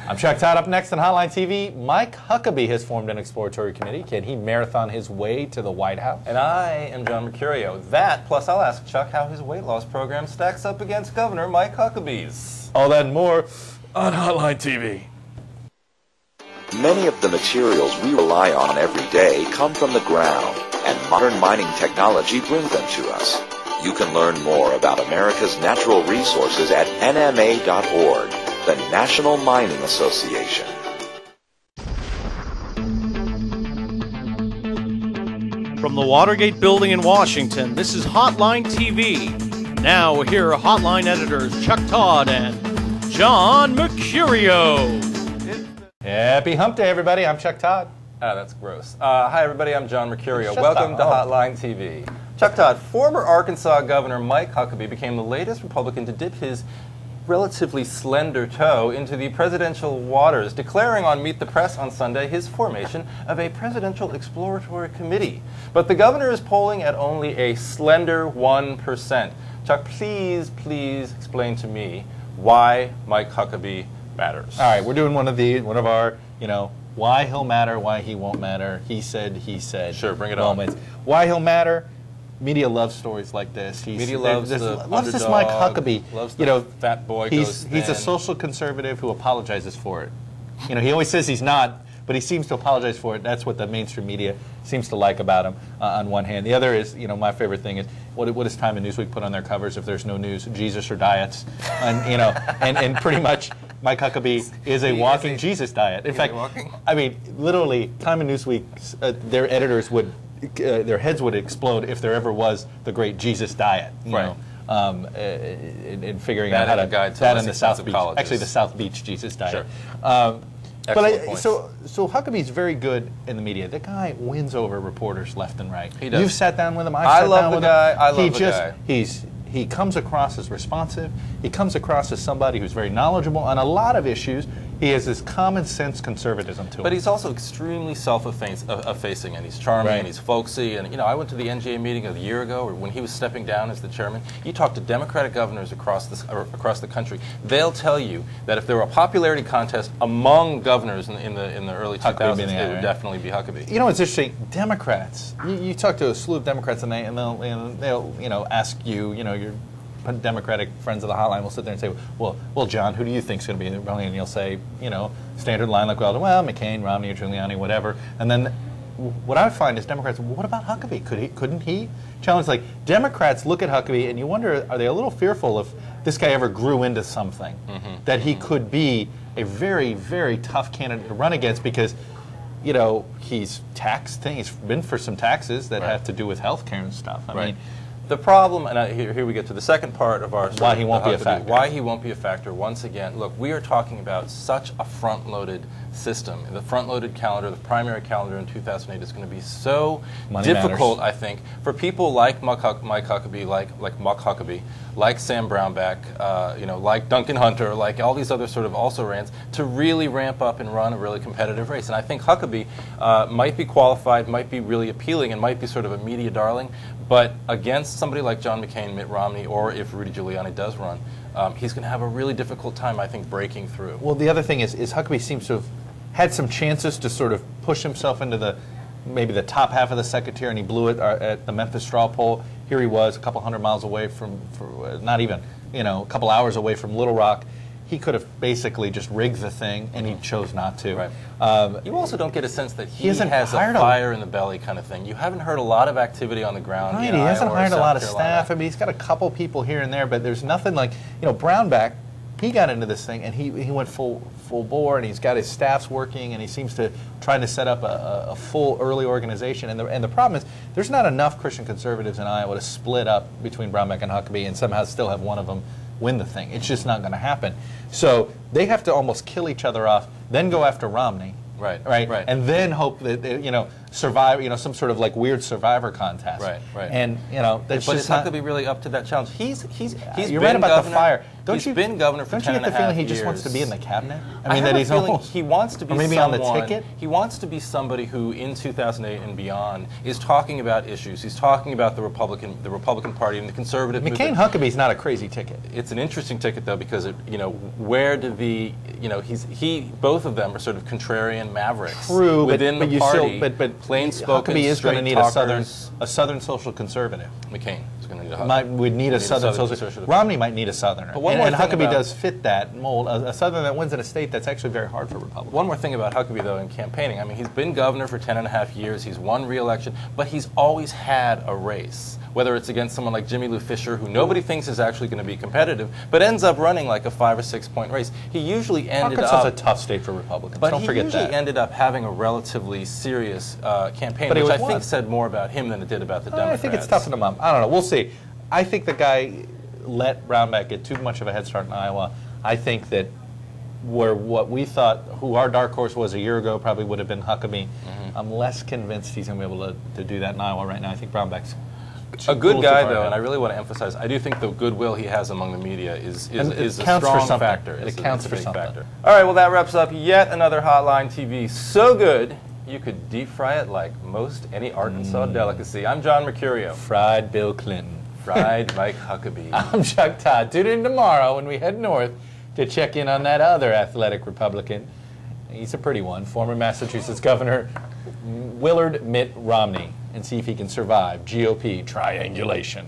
I'm Chuck Todd. Up next on Hotline TV, Mike Huckabee has formed an exploratory committee. Can he marathon his way to the White House? And I am John Mercurio. That, plus I'll ask Chuck how his weight loss program stacks up against Governor Mike Huckabee's. All that and more on Hotline TV. Many of the materials we rely on every day come from the ground, and modern mining technology brings them to us. You can learn more about America's natural resources at nma.org, the National Mining Association. From the Watergate Building in Washington, this is Hotline TV. Now here are Hotline editors Chuck Todd and John Mercurio. Happy Hump Day, everybody. I'm Chuck Todd. Ah, that's gross. Hi, everybody. I'm John Mercurio. Welcome to Hotline TV. Chuck Todd, former Arkansas Governor Mike Huckabee became the latest Republican to dip his relatively slender toe into the presidential waters, declaring on Meet the Press on Sunday his formation of a presidential exploratory committee. But the governor is polling at only a slender 1%. Chuck, please explain to me why Mike Huckabee matters. All right, we're doing one of our, why he'll matter, why he won't matter. He said. Sure, bring it moments. on. Why he'll matter. Media loves stories like this. Media loves this Mike Huckabee. Loves the fat boy goes thin. He's a social conservative who apologizes for it. He always says he's not, but he seems to apologize for it. That's what the mainstream media seems to like about him. On one hand, the other is, my favorite thing is what does Time and Newsweek put on their covers if there's no news? Jesus or diets, and and pretty much Mike Huckabee is a walking Jesus diet. In fact, I mean, literally, Time and Newsweek, their editors would. Their heads would explode if there ever was the great Jesus diet, right? In figuring out how to that in the South Beach, actually the South Beach Jesus diet. Sure. So Huckabee's very good in the media. The guy wins over reporters left and right. He does. You've sat down with him. I love the guy. I love the guy. He comes across as responsive. He comes across as somebody who's very knowledgeable on a lot of issues. He has this common sense conservatism to him. But he's also extremely self-effacing, and he's charming, and he's folksy. And I went to the NGA meeting a year ago, when he was stepping down as the chairman. You talk to Democratic governors across the country, they'll tell you that if there were a popularity contest among governors in the early 2000s, it would definitely be Huckabee. It's interesting. Democrats. You talk to a slew of Democrats, and they'll ask you, your Democratic friends of the hotline will sit there and say, well, John, who do you think is going to be in the rebellion? And you'll say, standard line like, well, McCain, Romney, or Giuliani, whatever. And then what I find is Democrats, what about Huckabee? Couldn't he challenge? Like, Democrats look at Huckabee and you wonder, are they a little fearful if this guy ever grew into something, that he could be a very, very tough candidate to run against because, he's taxed. He's been for some taxes that have to do with health care and stuff. I mean, the problem, and here we get to the second part of our story. Why he won't be a factor. Why he won't be a factor. Once again, look, we are talking about such a front-loaded system. The front-loaded calendar, the primary calendar in 2008 is going to be so difficult, I think, for people like Mike Huckabee, like Mike Huckabee, like Sam Brownback, like Duncan Hunter, like all these other sort of also-rans, to really ramp up and run a really competitive race. And I think Huckabee might be qualified, might be really appealing, and might be sort of a media darling, but against somebody like John McCain, Mitt Romney, or if Rudy Giuliani does run, he's going to have a really difficult time, I think, breaking through. Well, the other thing is Huckabee seems to have had some chances to sort of push himself into maybe the top half of the second tier, and he blew it at the Memphis straw poll. Here he was, a couple hundred miles away not even, a couple hours away from Little Rock. He could have basically just rigged the thing, and he chose not to. Right. You also don't get a sense that he has a fire in the belly kind of thing. You haven't heard a lot of activity on the ground. Right, he hasn't hired a lot of staff. I mean, he's got a couple people here and there, but there's nothing like, Brownback, he got into this thing, and he went full bore, and he's got his staffs working, and he seems to try to set up a full early organization. And the problem is there's not enough Christian conservatives in Iowa to split up between Brownback and Huckabee and somehow still have one of them win the thing. It's just not going to happen. So they have to almost kill each other off, then go after Romney. Right. And then hope that, survive, you know, some sort of like weird survivor contest. Right, right. And you know, that's but just is Huckabee really up to that challenge? He's You're been right about governor, the fire. He's been governor for 10 and a half years. Don't you get the feeling he just wants to be in the cabinet? I mean, that have he's a feeling almost, he wants to be or maybe someone, on the ticket. He wants to be somebody who, in 2008 and beyond, is talking about issues. He's talking about the Republican Party and the conservative movement. McCain-Huckabee's not a crazy ticket. It's an interesting ticket, though, because you know, where do the, you know, both of them are sort of contrarian mavericks. True, within the party. But plain-spoken, Huckabee is going to need a talkers. southern social conservative. McCain is going to need a would need a southern social conservative. Romney might need a southerner, and Huckabee does fit that mold. A southerner that wins in a state that's actually very hard for Republicans. One more thing about Huckabee, though, in campaigning. I mean, he's been governor for 10 and a half years. He's won re-election, but he's always had a race. Whether it's against someone like Jimmy Lou Fisher, who nobody thinks is actually going to be competitive, but ends up running like a 5 or 6 point race. He usually ended up. Arkansas is a tough state for Republicans. But don't forget he usually ended up having a relatively serious campaign, which I think said more about him than it did about the Democrats. I think it's toughening him up. I don't know. We'll see. I think the guy let Brownback get too much of a head start in Iowa. I think that what we thought, who our dark horse was a year ago, probably would have been Huckabee. I'm less convinced he's going to be able to do that in Iowa right now. I think Brownback's a good guy, though, and I really want to emphasize, I do think the goodwill he has among the media is a strong factor. It counts for something. Factor. All right, well, that wraps up yet another Hotline TV. So good, you could deep fry it like most any Arkansas delicacy. I'm John Mercurio. Fried Bill Clinton. Fried Mike Huckabee. I'm Chuck Todd. Tune in tomorrow when we head north to check in on that other athletic Republican. He's a pretty one, former Massachusetts Governor Willard Mitt Romney, and see if he can survive GOP triangulation.